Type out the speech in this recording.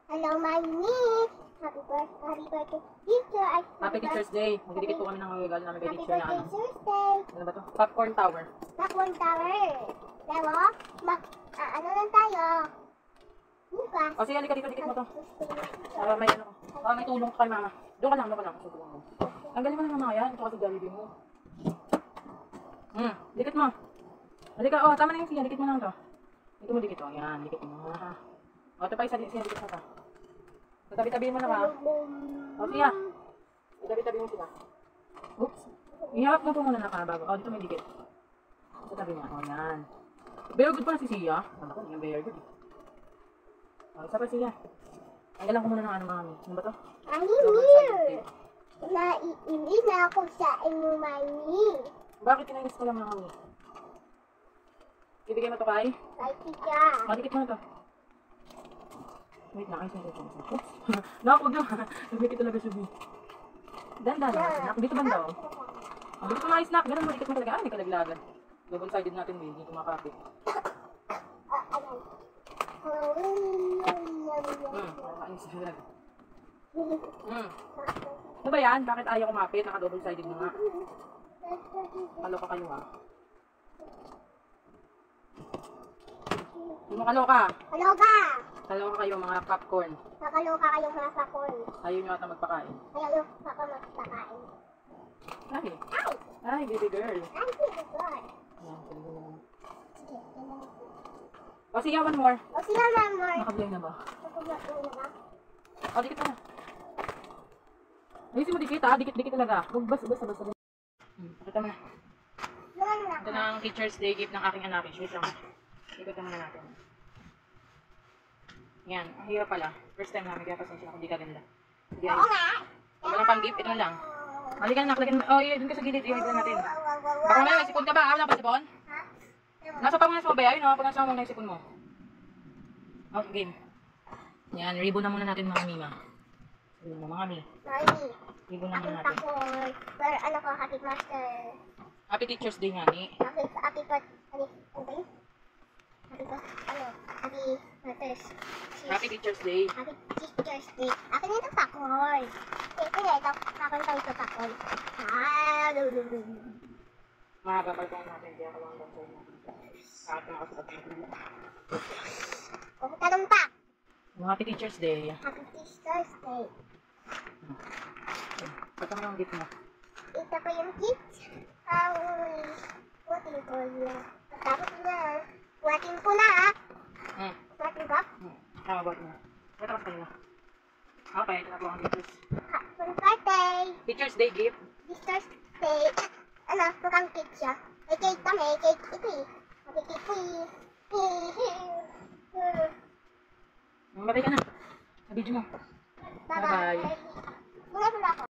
Hello, Mami. Happy birthday, teacher. Happy Teacher's Day. Magdidikit po kami ng regalo namin kay Happy teacher na birthday, ano. Tuesday. Ano ba to? Popcorn Tower. Popcorn Tower. Pero, ano lang tayo? Bukas. O sige, halika dito, dikit mo to. Para may ano. Para may tulong ka kay mama. Doon ka lang, doon ka lang. Tulong mo. Ang galing mo na mama yan. Ito kasi Jollibee mo. Dikit mo. Halika, oh, tama na yung siya. Dikit mo lang to. Dito mo dikit, oh. Yan, dikit mo. O, ito pa isa, dikit mo to. Tabi-tabihin mo na ka. O, siya. Tabi-tabihin mo sila. Oops. Ihawak mo po muna na ka bago. O, dito may dikit. Sa tabi niya. O, yan. Very good pa na si Sia. Ano ko, yung very good. O, isa pa siya. Tanggalan ko muna ng ano mami. Ano ba to? Ay, here. Naiinis na ako sa inyo, Mami. Bakit kinainis ko lang mami? Ibigay mo to kay? Kay teacher. O, dikit mo na to. Wait lang, ay sa'yo ko. Oops. Nakapag na. Nagdikit talaga siya. Danda na. Dito banda o. Dito ko na snack. Ganun mo, dikit mo talaga. Ay, may kalaglagan. Double-sided natin, hindi kumakapit. Nakakainis na lang. Ano ba yan? Bakit ayaw kumapit? Naka-double-sided na nga. Kaloka kayo ha. Hindi mo kaloka. Kaloka. Kaloka kayo mga popcorn. Nakaloka kayong mga popcorn. Ayaw nyo ata magpakain. Ayaw yung papa magpakain. Ay. Ay, baby girl. Ay, sige, God. Ayan, tuloy mo naman. Sige, tingnan mo. O sige, one more. O sila, Mamor. Nakablay na ba? Nakapaglato na ba? O, dikit na. Ayusin mo dikit ha, dikit-dikit talaga. Huwag basta. Pakita mo na. Naman na. Ito na ang Teacher's Day gift ng aking anak. Wait lang. Ikot naman natin. Yan, ang hirap pala. First time namin, kaya pasensya ako, di ka ganda. Hindi Oo ayos. nga. Walang pang gift, ito na lang. Halika na, nakalagyan mo. Oh, iya, dun ka sa gilid, i-hide na natin. Baka ngayon, may sipon ka ba? Wala pa sipon? Ha? Nasa pangunas mo ba yan? No? Pag nasa mo na yung sipon mo. Okay, game. Yan, ribbon na muna natin mga mima. Ribbon na mga mi. Mami. Ribbon na muna Aking natin. pakol. Pero ano ko, Happy Master. Happy Teacher's Day nga ni. Happy Masters. Happy Teacher's Day. Happy Teacher's Day. Akin na ito pakol. Ito na ito. Pakol pa ito pakol. Mahaba pa natin. Kaya ka lang lang sa'yo natin. Kahit na nakasabag natin. O, tanong pa. Happy Teacher's Day. Happy Teacher's Day. Pagka mo yung gift mo. Ito ko yung kids. Buhatin ko yun. Tapos na. Buhatin ko na. Buhatin ko. Tama ba mo? Ito ka kanina. Okay, ito na po ang Teacher's. Happy birthday. Teacher's Day gift. Teacher's Day. Ano, mukhang cake siya. May cake pa, may cake. Ito eh. Happy cake eh. Mabay ka na. Sa video mo. Bye-bye. Muna pala ako.